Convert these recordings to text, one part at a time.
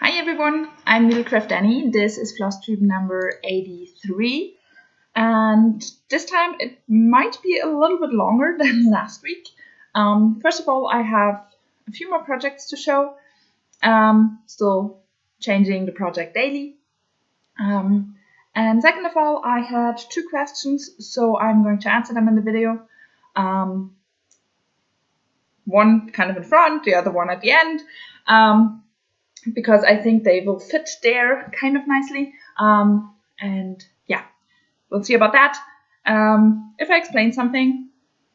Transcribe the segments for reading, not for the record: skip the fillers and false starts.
Hi everyone, I'm Needlecraft Annie. This is Flosstube number 83, and this time it might be a little bit longer than last week. First of all, I have a few more projects to show. Still changing the project daily. And second of all, I had two questions, so I'm going to answer them in the video. One kind of in front, the other one at the end. Because I think they will fit there kind of nicely. And yeah, we'll see about that. If I explain something,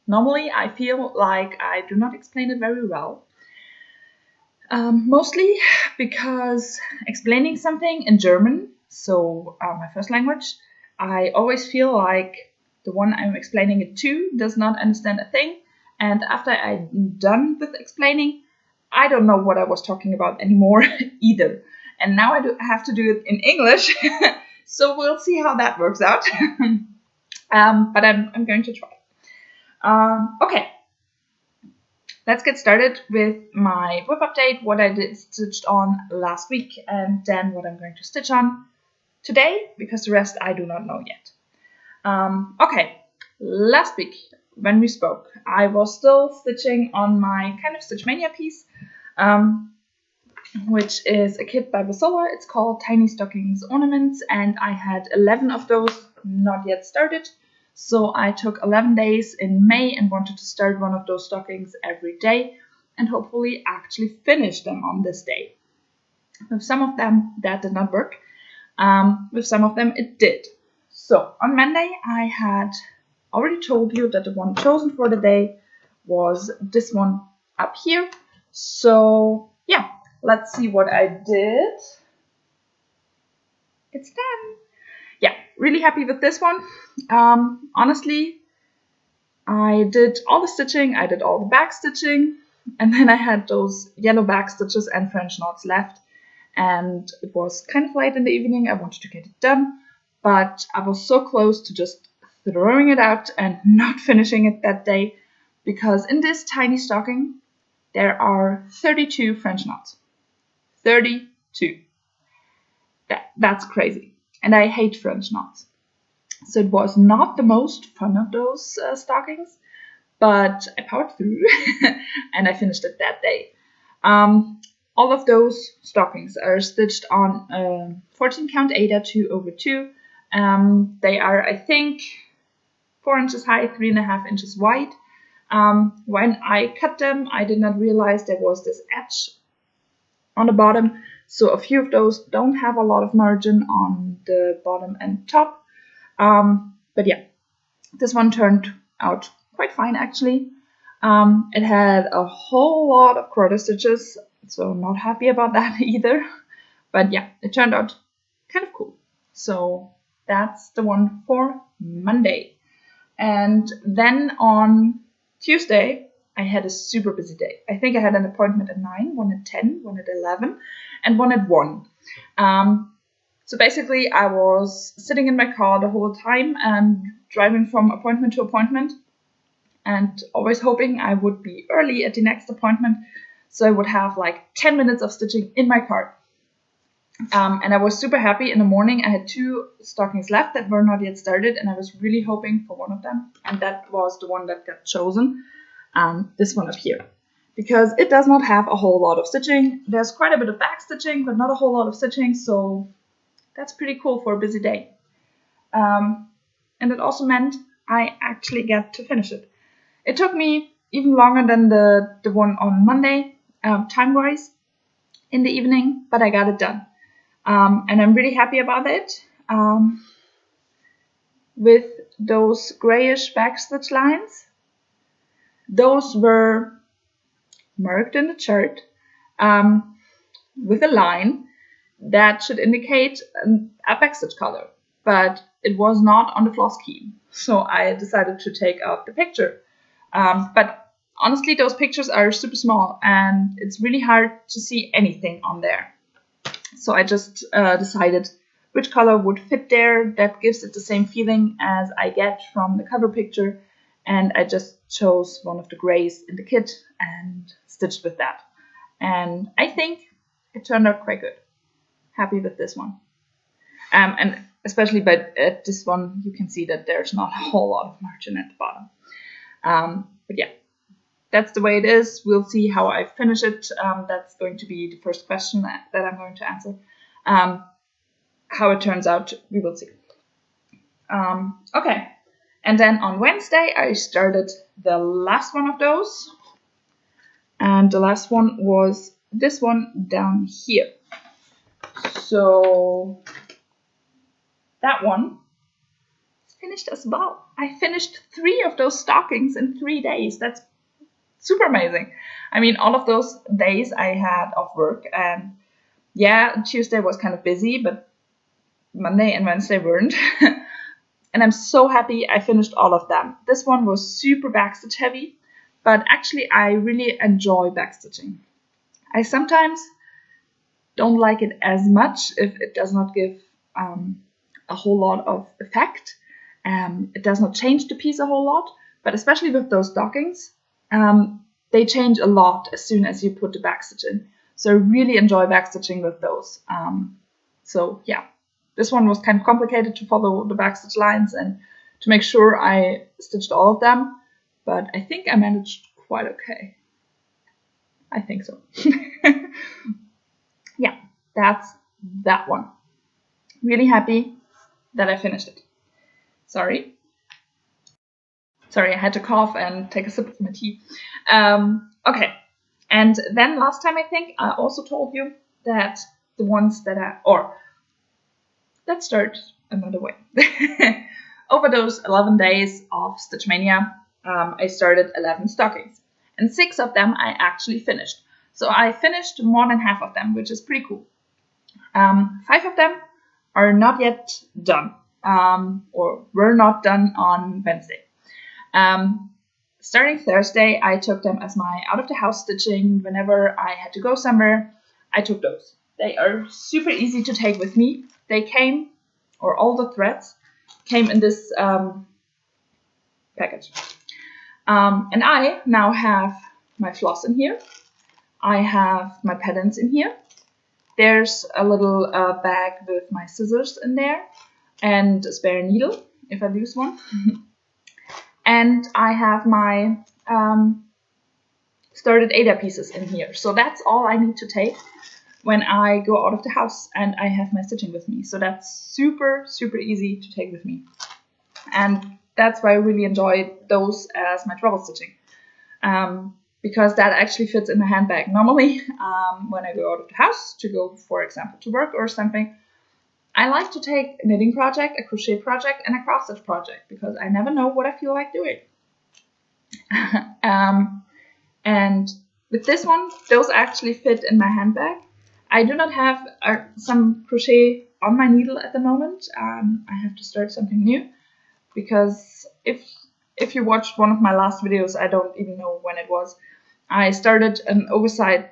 normally I feel like I do not explain it very well. Mostly because explaining something in German, so my first language, I always feel like the one I'm explaining it to does not understand a thing. And after I'm done with explaining, I don't know what I was talking about anymore either. And now I have to do it in English. So we'll see how that works out. But I'm going to try. Okay. Let's get started with my whip update, what I did stitched on last week, and then what I'm going to stitch on today, because the rest I do not know yet. Okay, last week when we spoke, I was still stitching on my kind of Stitchmaynia piece, which is a kit by Basilla. It's called Tiny Stockings Ornaments, and I had 11 of those not yet started. So I took 11 days in May and wanted to start one of those stockings every day and hopefully actually finish them on this day. With some of them that did not work. With some of them it did. So on Monday I had already told you that the one chosen for the day was this one up here. So yeah, let's see what I did. It's done. Yeah, really happy with this one. Honestly, I did all the stitching, I did all the back stitching, and then I had those yellow back stitches and French knots left. And it was kind of late in the evening, I wanted to get it done, but I was so close to just throwing it out and not finishing it that day, because in this tiny stocking, there are 32 French knots. 32. That's crazy. And I hate French knots. So it was not the most fun of those stockings, but I powered through and I finished it that day. All of those stockings are stitched on 14 count Aida 2/2. They are, I think, 4 inches high, 3.5 inches wide. When I cut them, I did not realize there was this edge on the bottom. So a few of those don't have a lot of margin on the bottom and top. But yeah, this one turned out quite fine actually. It had a whole lot of quarter stitches, so I'm not happy about that either. But yeah, it turned out kind of cool. So that's the one for Monday. And then on Tuesday, I had a super busy day. I think I had an appointment at 9, one at 10, one at 11, and one at 1. So basically, I was sitting in my car the whole time and driving from appointment to appointment and always hoping I would be early at the next appointment, so I would have like 10 minutes of stitching in my car. And I was super happy. In the morning, I had 2 stockings left that were not yet started, and I was really hoping for one of them, and that was the one that got chosen, this one up here. Because it does not have a whole lot of stitching. There's quite a bit of back stitching, but not a whole lot of stitching, so that's pretty cool for a busy day. And it also meant I actually get to finish it. It took me even longer than the one on Monday, time-wise, in the evening, but I got it done. And I'm really happy about it. With those grayish backstitch lines, those were marked in the chart with a line that should indicate a backstitch color, but it was not on the floss key, so I decided to take out the picture. But honestly, those pictures are super small and it's really hard to see anything on there. So I just decided which color would fit there that gives it the same feeling as I get from the cover picture, and I just chose one of the grays in the kit and stitched with that. And I think it turned out quite good. happy with this one. And especially at this one, you can see that there's not a whole lot of margin at the bottom. But yeah, that's the way it is. We'll see how I finish it. That's going to be the first question that I'm going to answer. How it turns out, we will see. Okay, and then on Wednesday, I started the last one of those. And the last one was this one down here. So that one is finished as well. I finished 3 of those stockings in 3 days. That's super amazing. I mean, all of those days I had off work, and yeah, Tuesday was kind of busy, but Monday and Wednesday weren't. And I'm so happy I finished all of them. This one was super backstitch heavy, but actually I really enjoy backstitching. I sometimes don't like it as much if it does not give a whole lot of effect. It does not change the piece a whole lot, but especially with those stockings, they change a lot as soon as you put the backstitch in. So I really enjoy backstitching with those. So yeah, this one was kind of complicated to follow the backstitch lines and to make sure I stitched all of them, but I think I managed quite okay. I think so. Yeah, that's that one. Really happy that I finished it. Sorry, I had to cough and take a sip of my tea. Okay, and then last time I think I also told you that the ones that let's start another way. Over those 11 days of Stitchmaynia, I started 11 stockings, and 6 of them I actually finished. So I finished more than half of them, which is pretty cool. 5 of them are not yet done, or were not done on Wednesday. Starting Thursday, I took them as my out-of-the-house stitching. Whenever I had to go somewhere, I took those. They are super easy to take with me. They came, or all the threads came in this package. And I now have my floss in here. I have my patterns in here. There's a little bag with my scissors in there and a spare needle if I lose one. And I have my started Ada pieces in here. So that's all I need to take when I go out of the house and I have my stitching with me. So that's super, super easy to take with me. And that's why I really enjoy those as my travel stitching. Because that actually fits in my handbag. Normally, when I go out of the house to go, for example, to work or something, I like to take a knitting project, a crochet project, and a cross stitch project because I never know what I feel like doing. And with this one, those actually fit in my handbag. I do not have some crochet on my needle at the moment. I have to start something new because if you watched one of my last videos, I don't even know when it was, I started an oversized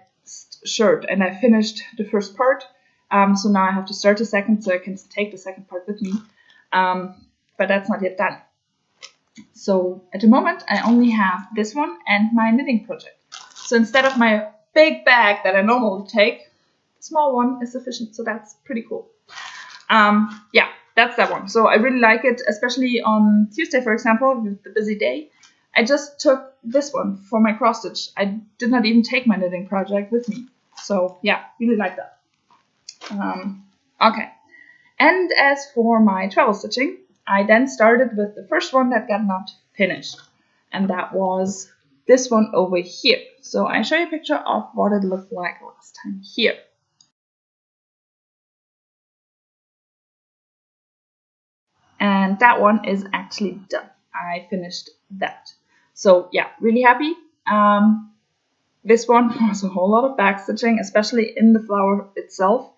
shirt and I finished the first part. So now I have to start the second so I can take the second part with me. But that's not yet done. So at the moment, I only have this one and my knitting project. So instead of my big bag that I normally take, the small one is sufficient. So that's pretty cool. Yeah, that's that one. So I really like it, especially on Tuesday, for example, with the busy day. I just took this one for my cross stitch. I did not even take my knitting project with me. So yeah, really like that. Okay. And as for my travel stitching, I then started with the first one that got not finished. And that was this one over here. So I show you a picture of what it looked like last time here. And that one is actually done. I finished that. So yeah, really happy. This one was a whole lot of backstitching, especially in the flower itself.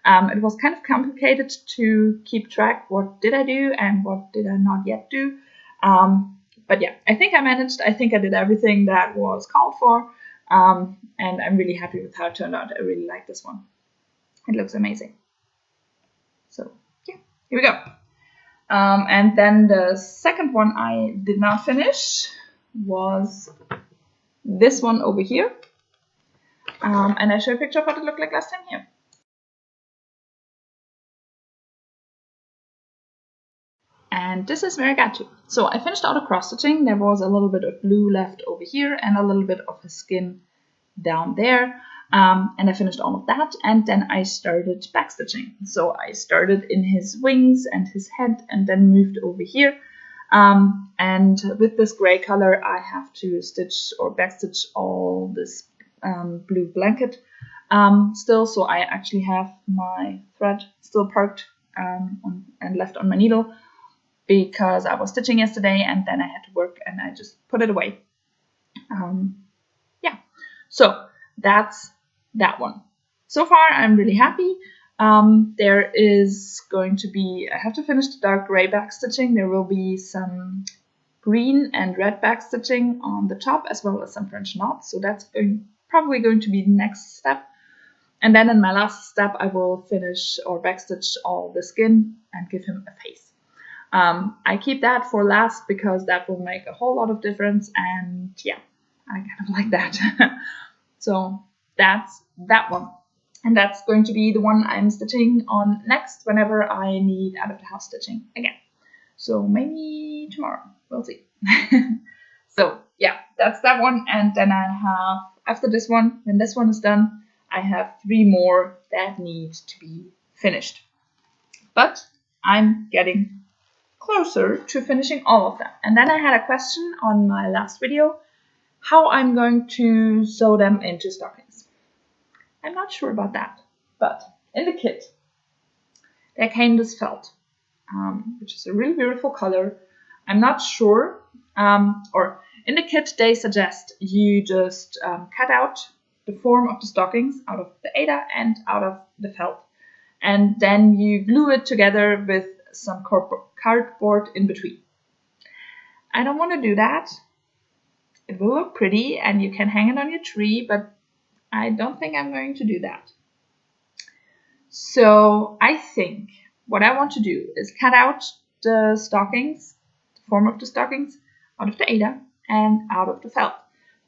It was kind of complicated to keep track. What did I do and what did I not yet do? But yeah, I think I managed. I think I did everything that was called for. And I'm really happy with how it turned out. I really like this one. It looks amazing. So yeah, here we go. And then the second one I did not finish was this one over here. And I show a picture of what it looked like last time here. And this is where I got to. So I finished all the cross stitching. There was a little bit of blue left over here and a little bit of his skin down there. And I finished all of that, and then I started backstitching. So I started in his wings and his head and then moved over here. And with this gray color, I have to stitch or backstitch all this blue blanket still. So I actually have my thread still parked and left on my needle because I was stitching yesterday and then I had to work and I just put it away. Yeah, so that's that one. So far, I'm really happy. There is going to be, I have to finish the dark gray backstitching. There will be some green and red backstitching on the top as well as some French knots. So that's probably going to be the next step. And then in my last step, I will finish or backstitch all the skin and give him a face. I keep that for last because that will make a whole lot of difference. And yeah, I kind of like that. So that's that one. And that's going to be the one I'm stitching on next whenever I need out of the house stitching again. So maybe tomorrow, we'll see. So yeah, that's that one. And then I have, after this one, when this one is done, I have 3 more that need to be finished. But I'm getting closer to finishing all of them. And then I had a question on my last video, how I'm going to sew them into stockings. I'm not sure about that, but in the kit there came this felt, which is a really beautiful color. I'm not sure, or in the kit they suggest you just cut out the form of the stockings out of the Aida and out of the felt, and then you glue it together with some cardboard in between. I don't want to do that. It will look pretty and you can hang it on your tree, but I don't think I'm going to do that. So I think what I want to do is cut out the stockings, the form of the stockings, out of the Aida and out of the felt,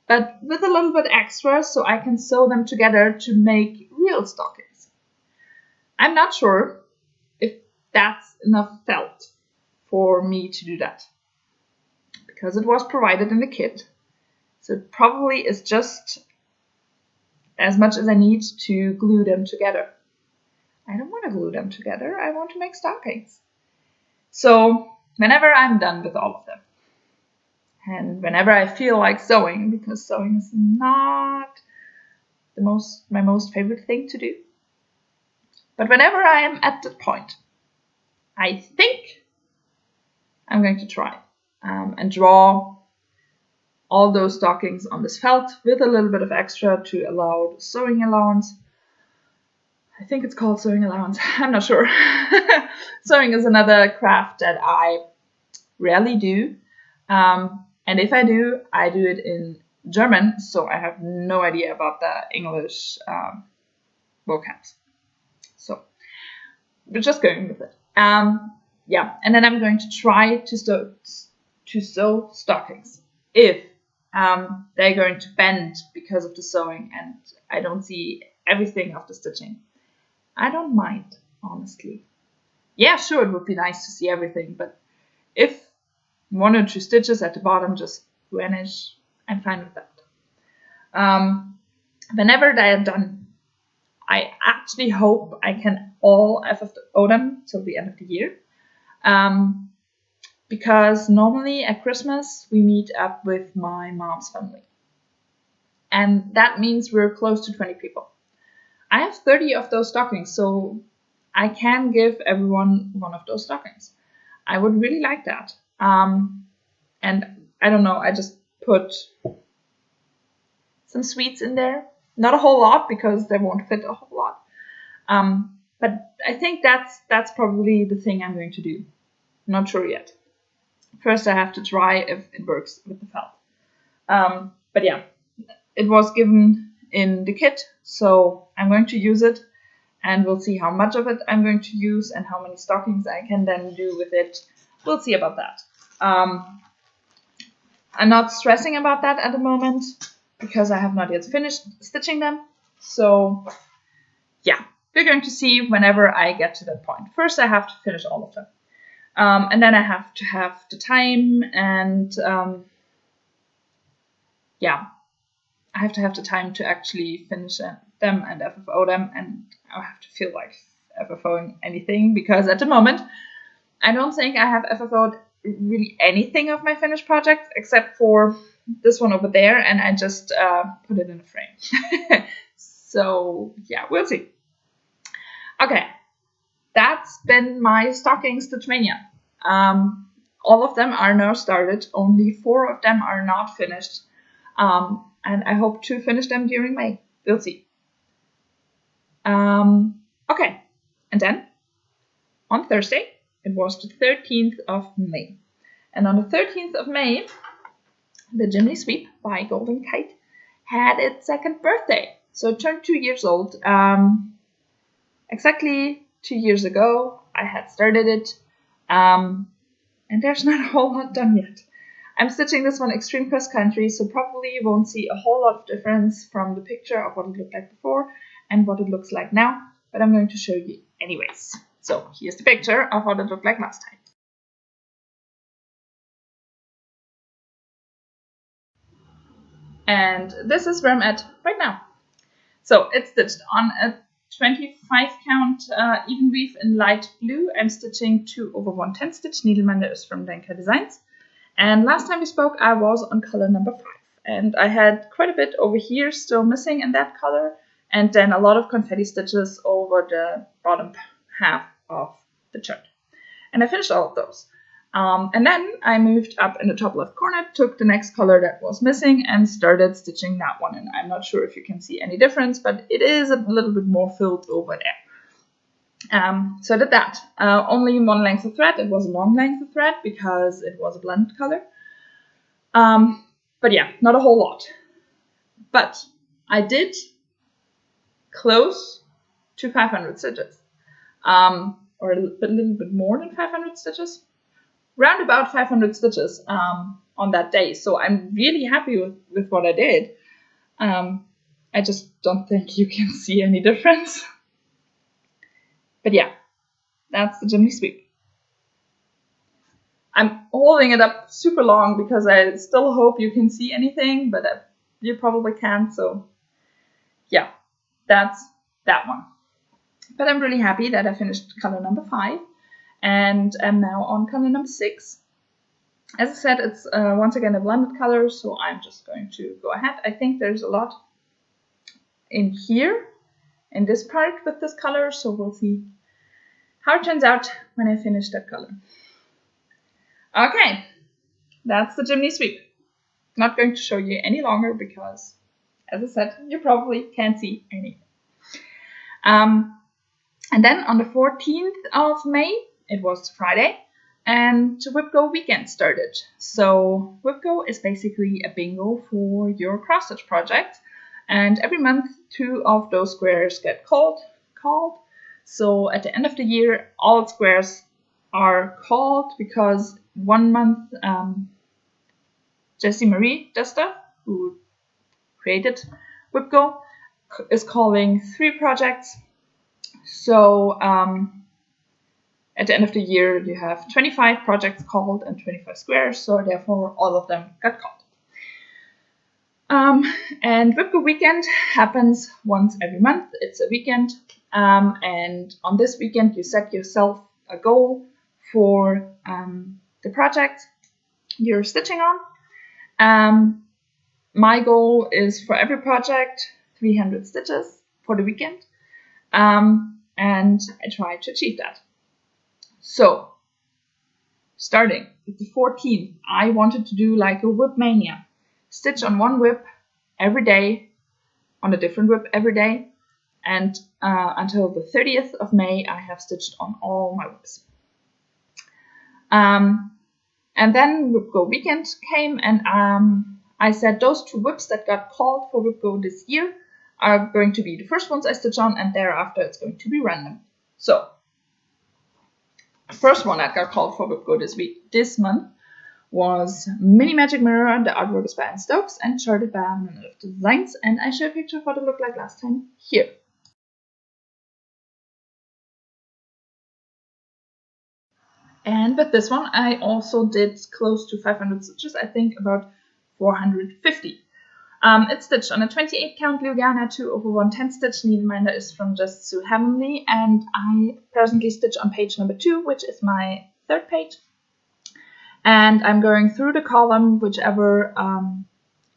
but with a little bit extra so I can sew them together to make real stockings. I'm not sure if that's enough felt for me to do that, because it was provided in the kit. So it probably is just as much as I need to glue them together. I don't want to glue them together. I want to make stockings. So whenever I'm done with all of them, and whenever I feel like sewing, because sewing is not my most favorite thing to do, but whenever I am at that point, I think I'm going to try and draw all those stockings on this felt with a little bit of extra to allow sewing allowance. I think it's called sewing allowance. I'm not sure. Sewing is another craft that I rarely do. And if I do it in German, so I have no idea about the English vocabs. So we're just going with it. Yeah, and then I'm going to try to sew stockings. If they're going to bend because of the sewing and I don't see everything of the stitching, I don't mind, honestly. Yeah, sure, it would be nice to see everything, but if 1 or 2 stitches at the bottom just vanish, I'm fine with that. Whenever they are done, I actually hope I can all FFO them till the end of the year. Because normally at Christmas we meet up with my mom's family. And that means we're close to 20 people. I have 30 of those stockings, so I can give everyone one of those stockings. I would really like that. And I don't know, I just put some sweets in there. Not a whole lot because they won't fit a whole lot. But I think that's probably the thing I'm going to do. Not sure yet. First I have to try if it works with the felt. But yeah, it was given in the kit, so I'm going to use it and we'll see how much of it I'm going to use and how many stockings I can then do with it. We'll see about that. I'm not stressing about that at the moment because I have not yet finished stitching them. So yeah, we're going to see whenever I get to that point. First I have to finish all of them. And then I have to have the time, and yeah, I have to have the time to actually finish them and FFO them, and I have to feel like FFOing anything, because at the moment I don't think I have FFO'd really anything of my finished projects except for this one over there, and I just put it in a frame. So yeah, we'll see. Okay, that's been my stocking Stitchmaynia. All of them are now started, only 4 of them are not finished, and I hope to finish them during May. We'll see. Okay, and then on Thursday, it was the 13th of May. And on the 13th of May, the Chimney Sweep by Golden Kite had its 2nd birthday. So it turned 2 years old. Exactly 2 years ago, I had started it. And there's not a whole lot done yet. I'm stitching this one extreme cross country, so probably you won't see a whole lot of difference from the picture of what it looked like before and what it looks like now, but I'm going to show you anyways. So here's the picture of what it looked like last time. And this is where I'm at right now. So it's stitched on a 25 count even weave in light blue. I'm stitching 2/110 stitch needleminders from Denka Designs. And last time we spoke, I was on color number 5. And I had quite a bit over here still missing in that color. And then a lot of confetti stitches over the bottom half of the chart. And I finished all of those. And then I moved up in the top left corner, took the next color that was missing, and started stitching that one. And I'm not sure if you can see any difference, but it is a little bit more filled over there. So I did that. Only 1 length of thread. It was a long length of thread because it was a blended color. But yeah, not a whole lot. But I did close to 500 stitches. Or a little bit more than 500 stitches. Round about 500 stitches on that day. So I'm really happy with what I did. I just don't think you can see any difference. But yeah, that's the Chimney Sweep. I'm holding it up super long because I still hope you can see anything, but you probably can't. So yeah, that's that one. But I'm really happy that I finished color number 5. And I'm now on color number 6. As I said, it's once again a blended color, so I'm just going to go ahead. I think there's a lot in here, in this part with this color, so we'll see how it turns out when I finish that color. Okay, that's the Chimney Sweep. Not going to show you any longer because, as I said, you probably can't see anything. And then on the 14th of May, it was Friday, and WipGo weekend started. So WipGo is basically a bingo for your cross-stitch project, and every month 2 of those squares get called. So at the end of the year, all squares are called because 1 month Jessie Marie Desta, who created WipGo, is calling 3 projects. So at the end of the year, you have 25 projects called and 25 squares, so therefore all of them got called. And WipGo weekend happens once every month. It's a weekend, and on this weekend you set yourself a goal for the project you're stitching on. My goal is for every project 300 stitches for the weekend, and I try to achieve that. So, starting with the 14th, I wanted to do like a Wipmaynia. Stitch on one whip every day, on a different whip every day, and until the 30th of May, I have stitched on all my whips. And then WipGo weekend came, and I said those 2 whips that got called for WipGo this year are going to be the first ones I stitch on, and thereafter it's going to be random. So, the first one that got called for WipGo this month was Mini Magic Mirror. The artwork is by Anne Stokes and charted by Monolith Designs, and I show a picture of what it looked like last time here. And with this one, I also did close to 500 stitches, I think about 450. It's stitched on a 28 count Lugana 2/110 stitch. Needleminder is from Just So Heavenly, and I presently stitch on page number 2, which is my third page. And I'm going through the column, whichever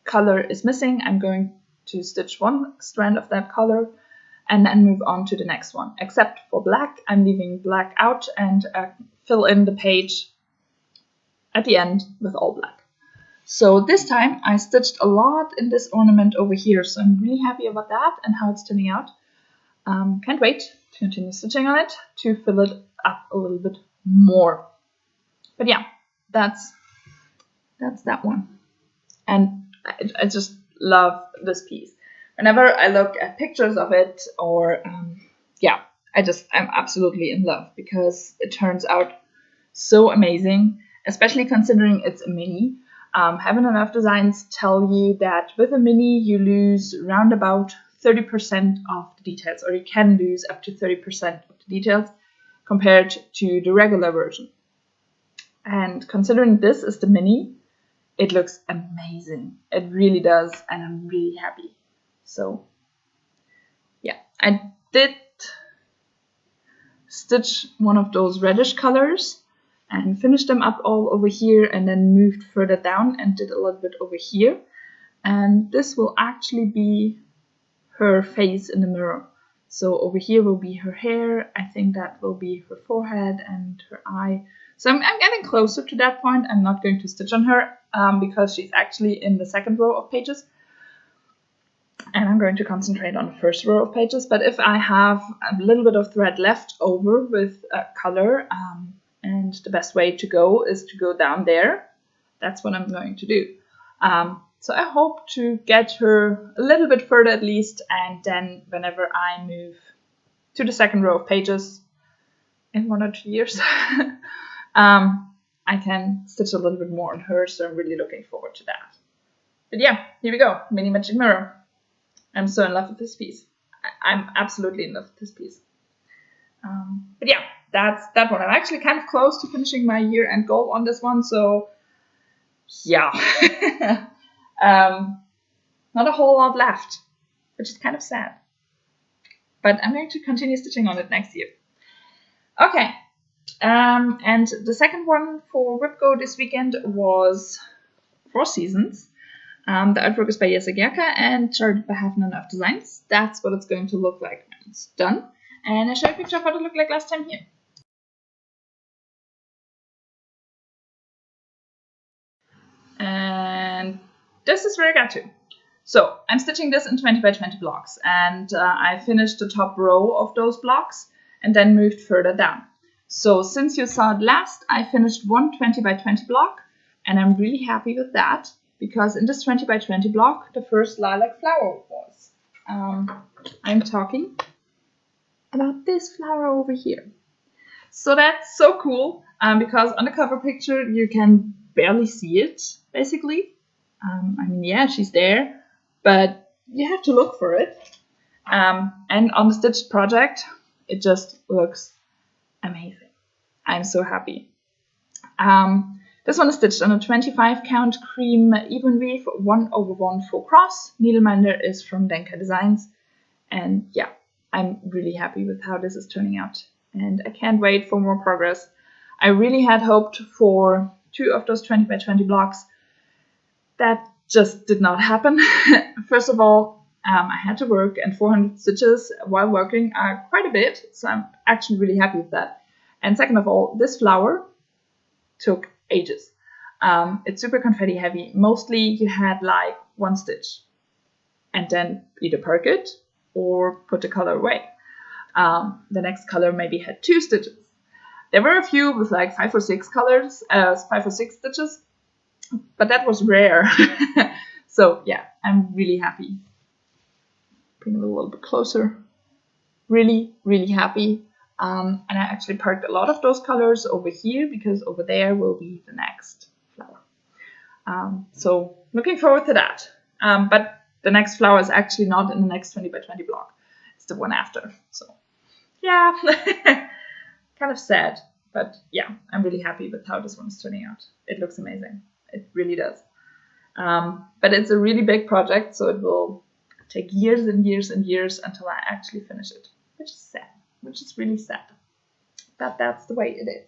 color is missing, I'm going to stitch one strand of that color and then move on to the next one. Except for black, I'm leaving black out and fill in the page at the end with all black. So this time I stitched a lot in this ornament over here, so I'm really happy about that and how it's turning out. Can't wait to continue stitching on it to fill it up a little bit more. But yeah, that's that one. And I just love this piece. Whenever I look at pictures of it, or yeah, I'm absolutely in love because it turns out so amazing, especially considering it's a mini. Heaven and Earth Designs tell you that with a mini you lose around about 30% of the details, or you can lose up to 30% of the details compared to the regular version. And considering this is the mini, it looks amazing. It really does, and I'm really happy. So yeah, I did stitch one of those reddish colors and finished them up all over here, and then moved further down and did a little bit over here. And this will actually be her face in the mirror. So over here will be her hair. I think that will be her forehead and her eye. So I'm getting closer to that point. I'm not going to stitch on her because she's actually in the second row of pages. And I'm going to concentrate on the first row of pages. But if I have a little bit of thread left over with color, and the best way to go is to go down there, that's what I'm going to do. So I hope to get her a little bit further at least, and then whenever I move to the second row of pages in 1 or 2 years, I can stitch a little bit more on her, so I'm really looking forward to that. But yeah, here we go, Mini Magic Mirror. I'm so in love with this piece. I'm absolutely in love with this piece. But yeah, that's that one. I'm actually kind of close to finishing my year-end goal on this one, so yeah. Not a whole lot left, which is kind of sad. But I'm going to continue stitching on it next year. Okay, and the second one for WIPGO this weekend was Four Seasons. The artwork is by Jessica Gerka and charted by Heaven and Earth Designs. That's what it's going to look like when it's done. And I showed a picture of what it looked like last time here. And this is where I got to. So I'm stitching this in 20 by 20 blocks, and I finished the top row of those blocks and then moved further down. So since you saw it last, I finished one 20 by 20 block, and I'm really happy with that because in this 20 by 20 block, the first lilac flower was. I'm talking about this flower over here. So that's so cool because on the cover picture you can barely see it, basically. I mean, yeah, she's there, but you have to look for it. And on the stitched project, it just looks amazing. I'm so happy. This one is stitched on a 25 count cream even weave 1/1 full cross. Needleminder is from Denka Designs. And yeah, I'm really happy with how this is turning out. And I can't wait for more progress. I really had hoped for 2 of those 20 by 20 blocks. That just did not happen. First of all, I had to work, and 400 stitches while working are quite a bit, so I'm actually really happy with that. And second of all, this flower took ages. It's super confetti heavy. Mostly you had like 1 stitch and then either perk it or put the color away. The next color maybe had 2 stitches. There were a few with like 5 or 6 colors, 5 or 6 stitches, but that was rare. So yeah, I'm really happy. Bring it a little bit closer. Really, really happy. And I actually parked a lot of those colors over here because over there will be the next flower. So looking forward to that. But the next flower is actually not in the next 20 by 20 block. It's the one after. So yeah, kind of sad. But yeah, I'm really happy with how this one is turning out. It looks amazing. It really does. But it's a really big project, so it will take years and years and years until I actually finish it, which is sad, which is really sad. But that's the way it is.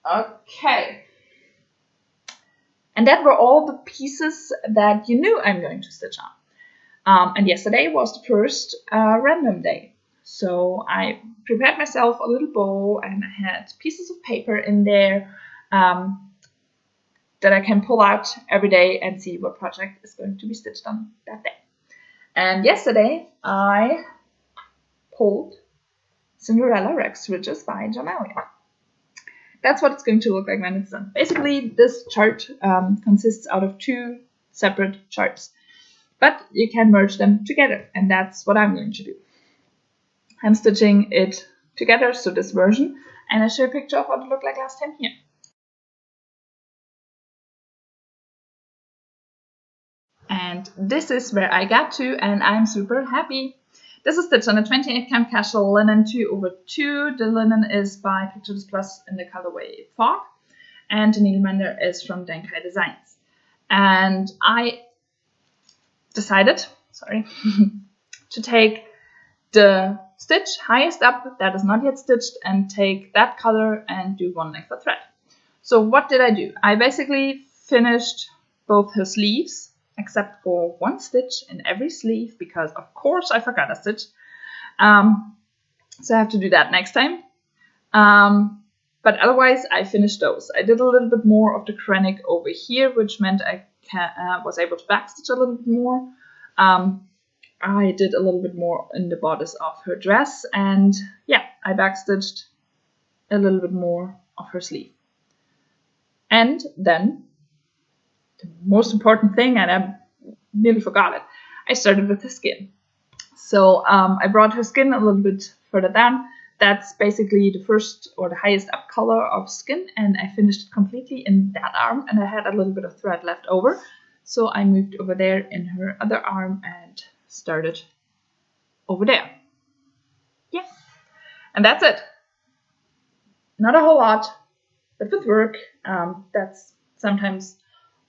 Okay. And that were all the pieces that you knew I'm going to stitch on. And yesterday was the first random day. So I prepared myself a little bow and I had pieces of paper in there that I can pull out every day and see what project is going to be stitched on that day. And yesterday I pulled Cinderella Rex Ridges by Wipmaynia. That's what it's going to look like when it's done. Basically, this chart consists out of 2 separate charts, but you can merge them together, and that's what I'm going to do. I'm stitching it together, so this version, and I'll show you a picture of what it looked like last time here. And this is where I got to, and I'm super happy. This is stitched on a 28 count casual linen 2/2. The linen is by Pictures Plus in the colorway Fog, and the needleminder is from Denkai Designs. And I decided, to take the stitch highest up that is not yet stitched and take that color and do 1 extra thread. So what did I do? I basically finished both her sleeves except for 1 stitch in every sleeve because of course I forgot a stitch. So I have to do that next time. But otherwise I finished those. I did a little bit more of the Krennic over here, which meant I was able to backstitch a little bit more. I did a little bit more in the bodice of her dress, and yeah, I backstitched a little bit more of her sleeve. And then the most important thing, and I nearly forgot it, I started with the skin. So I brought her skin a little bit further down. That's basically the first or the highest up color of skin, and I finished it completely in that arm, and I had a little bit of thread left over. So I moved over there in her other arm and started over there. Yeah, and that's it. Not a whole lot, but with work, that's sometimes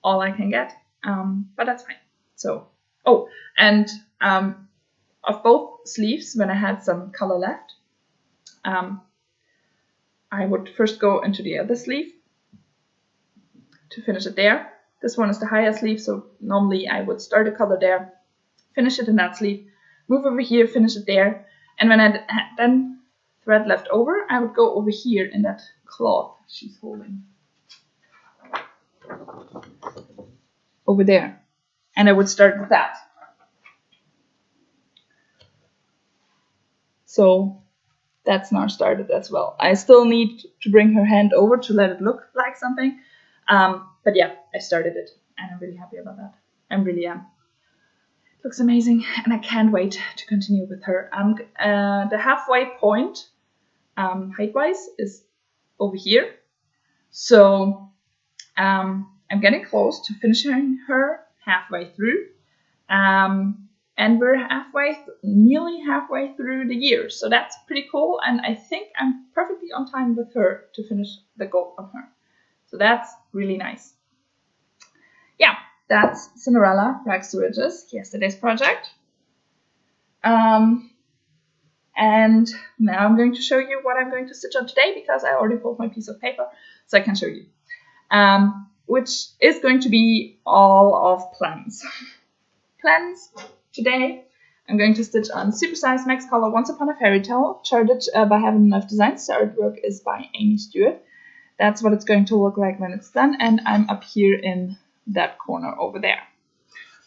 all I can get, but that's fine. So, oh, and of both sleeves, when I had some color left, I would first go into the other sleeve to finish it there. This one is the higher sleeve, so normally I would start a color there, finish it in that sleeve, move over here, finish it there, and when I had then thread left over, I would go over here in that cloth she's holding. Over there. And I would start with that. So that's now started as well. I still need to bring her hand over to let it look like something. But yeah, I started it and I'm really happy about that. I really am. It looks amazing and I can't wait to continue with her. The halfway point, height-wise, is over here. So I'm getting close to finishing her halfway through. And we're nearly halfway through the year. So that's pretty cool. And I think I'm perfectly on time with her to finish the goal on her. So that's really nice. Yeah, that's Cinderella Rex Ridges, yesterday's project. And now I'm going to show you what I'm going to stitch on today because I already pulled my piece of paper, so I can show you. Which is going to be all of plans. Plans today. I'm going to stitch on Supersize Max Color Once Upon a Fairy Tale, charted by Heaven Enough Designs. The artwork is by Amy Stewart. That's what it's going to look like when it's done, and I'm up here in that corner over there.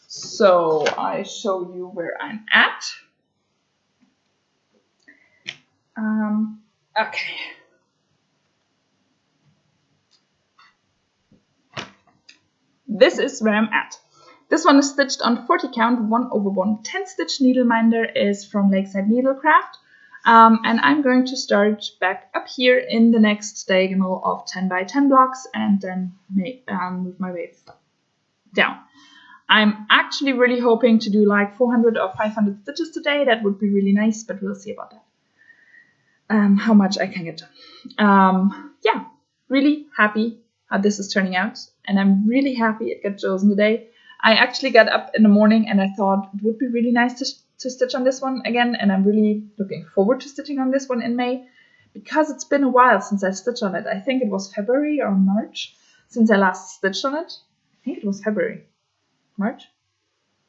So I show you where I'm at. Okay. This is where I'm at. This one is stitched on 40 count 1/1 10 stitch needleminder, is from Lakeside Needlecraft. And I'm going to start back up here in the next diagonal of 10 by 10 blocks and then move my way down. I'm actually really hoping to do like 400 or 500 stitches today. That would be really nice, but we'll see about that. how much I can get done. Yeah, really happy how this is turning out, and I'm really happy it got chosen today. I actually got up in the morning and I thought it would be really nice to stitch on this one again, and I'm really looking forward to stitching on this one in May, because it's been a while since I stitched on it. I think it was February or March since I last stitched on it. I think it was February. March?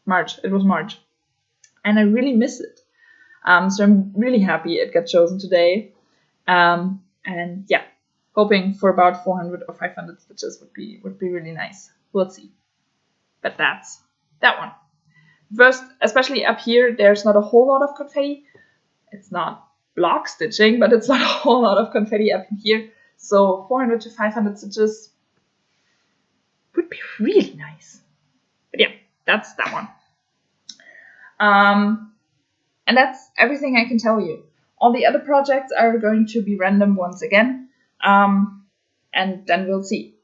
March. It was March. And I really miss it. So I'm really happy it got chosen today. And yeah, hoping for about 400 or 500 stitches would be really nice. We'll see. But that's that one. First, especially up here, there's not a whole lot of confetti. It's not block stitching, but it's not a whole lot of confetti up in here. So 400 to 500 stitches would be really nice. But yeah, that's that one. And that's everything I can tell you. All the other projects are going to be random once again. And then we'll see.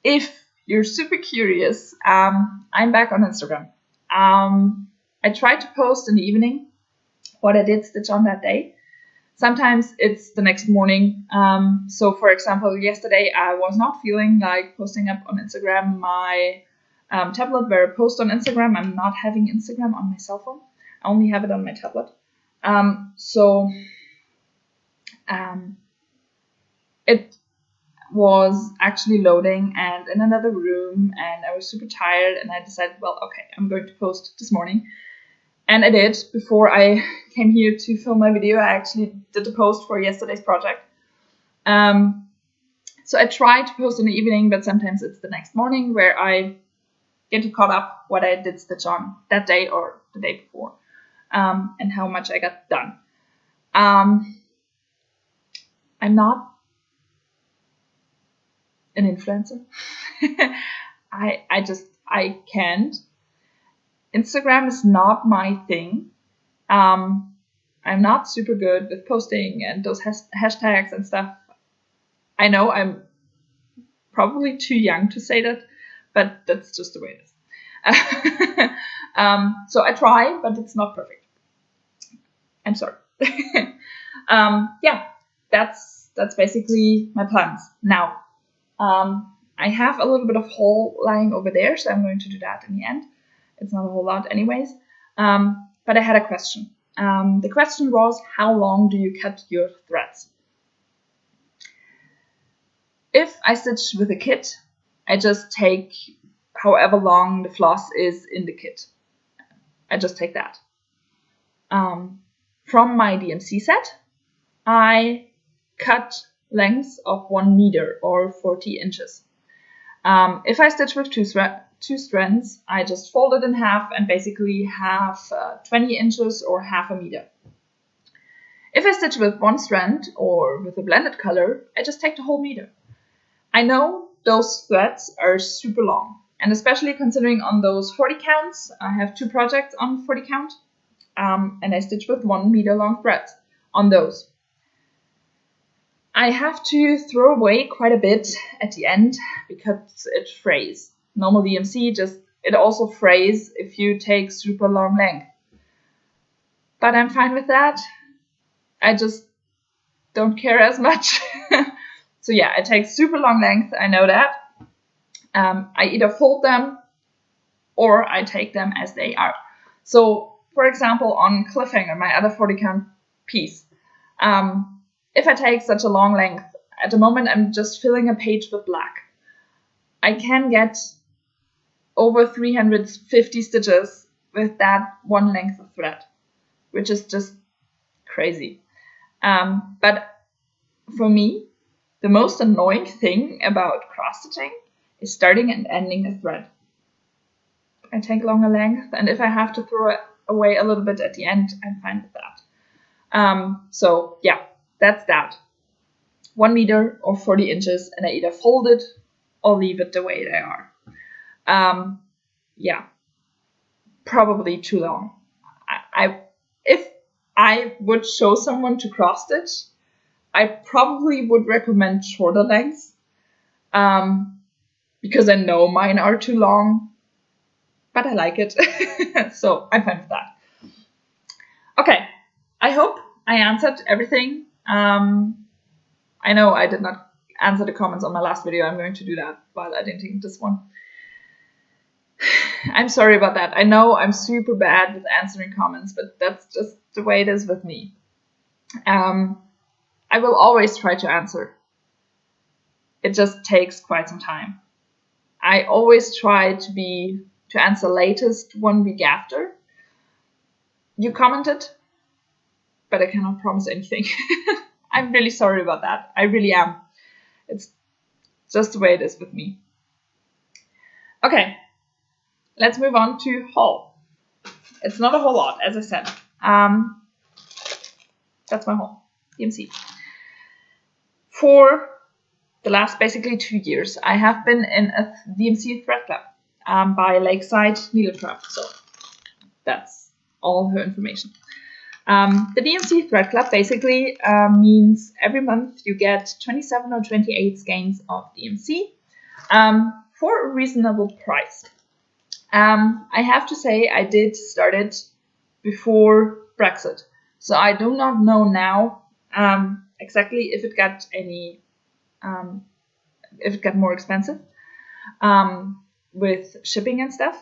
If you're super curious, I'm back on Instagram. I try to post in the evening what I did stitch on that day. Sometimes it's the next morning. So for example, yesterday I was not feeling like posting up on Instagram my tablet where I post on Instagram. I'm not having Instagram on my cell phone. I only have it on my tablet. It was actually loading and in another room, and I was super tired, and I decided, well, okay, I'm going to post this morning. And I did. Before I came here to film my video, I actually did a post for yesterday's project. So I try to post in the evening, but sometimes it's the next morning where I get to caught up what I did stitch on that day or the day before, and how much I got done. I'm not an influencer. I can't. Instagram is not my thing. I'm not super good with posting and those hashtags and stuff. I know I'm probably too young to say that, but that's just the way it is. So I try, but it's not perfect. I'm sorry. Yeah, that's basically my plans. Now, I have a little bit of haul lying over there, so I'm going to do that in the end. It's not a whole lot anyways. But I had a question. The question was, how long do you cut your threads? If I stitch with a kit, I just take however long the floss is in the kit. I just take that. From my DMC set, I cut lengths of 1 meter or 40 inches. If I stitch with two strands, I just fold it in half and basically have 20 inches or half a meter. If I stitch with one strand or with a blended color, I just take the whole meter. I know those threads are super long, and especially considering on those 40 counts, I have 2 projects on 40 count, and I stitch with 1 meter long threads on those. I have to throw away quite a bit at the end because it frays. Normal DMC it also frays if you take super long length. But I'm fine with that. I just don't care as much. So yeah, I take super long length, I know that. I either fold them or I take them as they are. So for example, on Cliffhanger, my other 40 count piece, if I take such a long length, at the moment I'm just filling a page with black. I can get over 350 stitches with that one length of thread, which is just crazy. But for me, the most annoying thing about cross stitching is starting and ending a thread. I take longer length, and if I have to throw it away a little bit at the end, I'm fine with that. So yeah, that's that. 1 meter or 40 inches, and I either fold it or leave it the way they are. Yeah, probably too long. If I would show someone to cross stitch, I probably would recommend shorter lengths, because I know mine are too long, but I like it. So I'm fine with that. Okay, I hope I answered everything I know I did not answer the comments on my last video. I'm going to do that while editing this one. I'm sorry about that. I know I'm super bad with answering comments, but that's just the way it is with me. I will always try to answer. It just takes quite some time. I always try to answer latest 1 week after. You commented, but I cannot promise anything. I'm really sorry about that. I really am. It's just the way it is with me. Okay, let's move on to haul. It's not a whole lot, as I said. That's my haul, DMC. For the last basically 2 years, I have been in a DMC thread club by Lakeside Needlecraft. So that's all her information. The DMC thread club basically means every month you get 27 or 28 skeins of DMC for a reasonable price. I have to say I did start it before Brexit, so I do not know now exactly if it got if it got more expensive with shipping and stuff,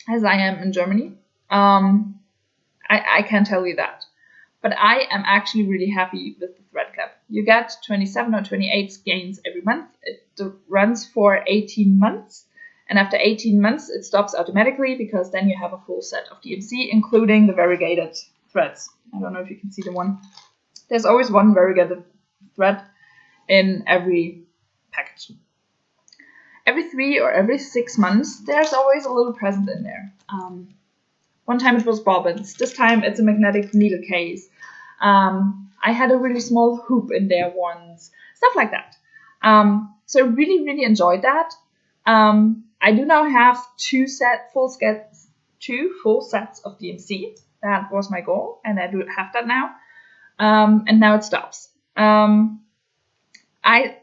as I am in Germany. I can't tell you that. But I am actually really happy with the thread club. You get 27 or 28 skeins every month. It runs for 18 months. And after 18 months, it stops automatically because then you have a full set of DMC, including the variegated threads. I don't know if you can see the one. There's always one variegated thread in every package. Every 3 or every 6 months, there's always a little present in there. One time it was bobbins. This time it's a magnetic needle case. I had a really small hoop in there once. Stuff like that. So I really, really enjoyed that. I do now have 2 full sets of DMC. That was my goal, and I do have that now. And now it stops. I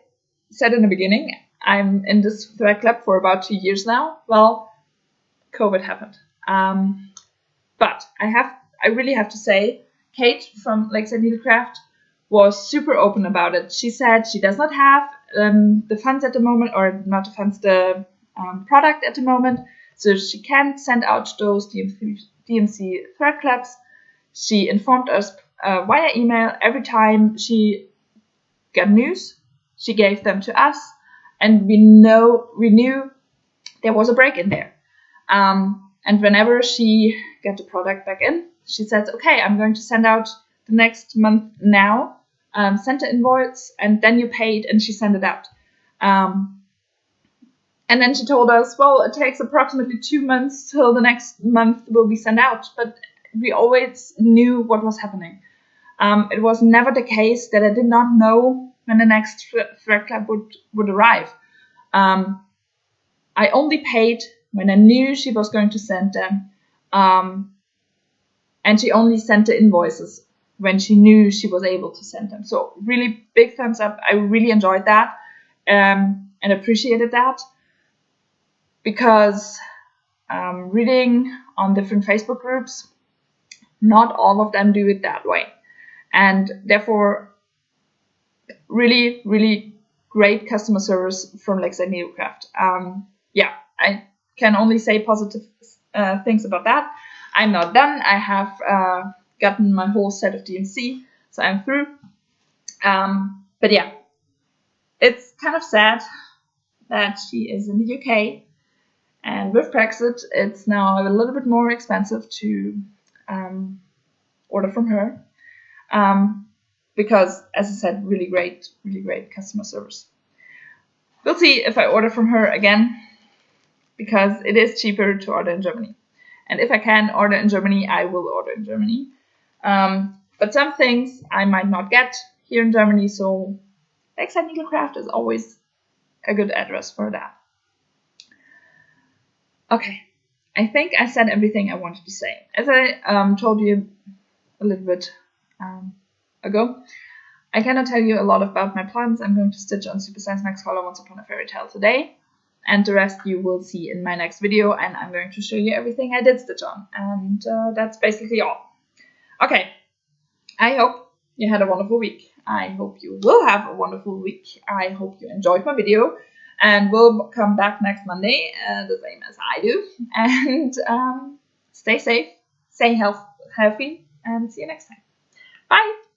said in the beginning, I'm in this thread club for about 2 years now. Well, COVID happened. But I really have to say, Kate from Lakeside Needlecraft was super open about it. She said she does not have the funds at the moment, or not the funds, the product at the moment, so she can't send out those DMC thread clubs. She informed us via email every time she got news. She gave them to us, and we knew there was a break in there. And whenever she got the product back in, she says, okay, I'm going to send out the next month now, send the invoice, and then you pay it, and she sent it out. And then she told us, well, it takes approximately 2 months till the next month will be sent out, but we always knew what was happening. It was never the case that I did not know when the next thread club would arrive. I only paid when I knew she was going to send them. And she only sent the invoices when she knew she was able to send them. So really big thumbs up. I really enjoyed that and appreciated that, because reading on different Facebook groups, not all of them do it that way. And therefore, really, really great customer service from Lakeside Needlecraft. Yeah, I can only say positive things about that. I'm not done. I have gotten my whole set of DMC, so I'm through. But yeah, it's kind of sad that she is in the UK, and with Brexit, it's now a little bit more expensive to order from her. Because, as I said, really great customer service. We'll see if I order from her again, because it is cheaper to order in Germany. And if I can order in Germany, I will order in Germany. But some things I might not get here in Germany, so Lakeside Needlecraft is always a good address for that. Okay, I think I said everything I wanted to say. As I told you a little bit ago, I cannot tell you a lot about my plans. I'm going to stitch on Super Science Max Color Once Upon a Fairy Tale today, and the rest you will see in my next video, and I'm going to show you everything I did stitch on, and that's basically all. Okay, I hope you had a wonderful week. I hope you will have a wonderful week. I hope you enjoyed my video, and we'll come back next Monday, the same as I do. And stay safe, stay healthy, and see you next time. Bye!